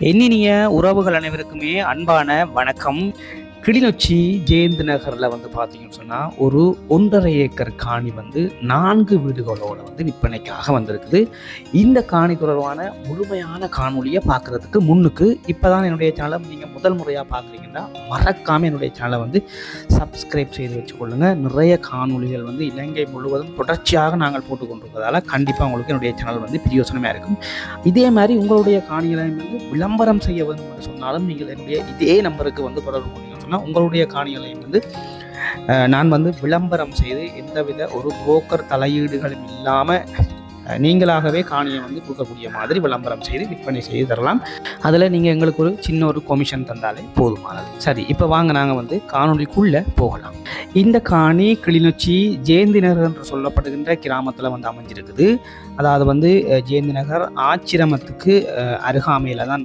எண்ணினிய உறவுகள் அனைவருக்குமே அன்பான வணக்கம். கிளிநொச்சி ஜெயந்த் நகரில் பார்த்தீங்கன்னு சொன்னால் ஒரு 1.5 ஏக்கர் காணி 4 வீடுகளோட விற்பனைக்காக வந்திருக்குது. இந்த காணி தொடர்பான முழுமையான காணொலியை பார்க்குறதுக்கு முன்னுக்கு இப்போ தான் என்னுடைய சேனலை நீங்கள் முதல் முறையாக பார்க்குறீங்கன்னா மறக்காமல் என்னுடைய சேனலை சப்ஸ்கிரைப் செய்து வச்சுக்கொள்ளுங்கள். நிறைய காணொலிகள் இலங்கை முழுவதும் தொடர்ச்சியாக நாங்கள் போட்டுக்கொண்டிருக்கிறதால கண்டிப்பாக உங்களுக்கு என்னுடைய சேனல் பிரயோசனமாக இருக்கும். இதே மாதிரி உங்களுடைய காணிகளை விளம்பரம் செய்ய வேண்டும் என்று சொன்னாலும் நீங்கள் என்னுடைய இதே நம்பருக்கு தொடர்பு கொண்டீங்கன்னு சொன்னால் உங்களுடைய காணிகளையும் நான் விளம்பரம் செய்து எந்தவித ஒரு புரோக்கர் தலையீடுகளும் இல்லாமல் நீங்களாகவே காணியை கொடுக்கக்கூடிய மாதிரி விளம்பரம் செய்து விற்பனை செய்து தரலாம். அதில் நீங்கள் எங்களுக்கு ஒரு சின்ன ஒரு கமிஷன் தந்தாலே போதுமானது. சரி, இப்போ வாங்க நாங்கள் காணொலிக்குள்ளே போகலாம். இந்த காணி கிளிநொச்சி ஜெயந்தி நகர் என்று சொல்லப்படுகின்ற கிராமத்தில் அமைஞ்சிருக்குது. அதாவது ஜெயந்தி நகர் ஆச்சிரமத்துக்கு அருகாமையில் தான்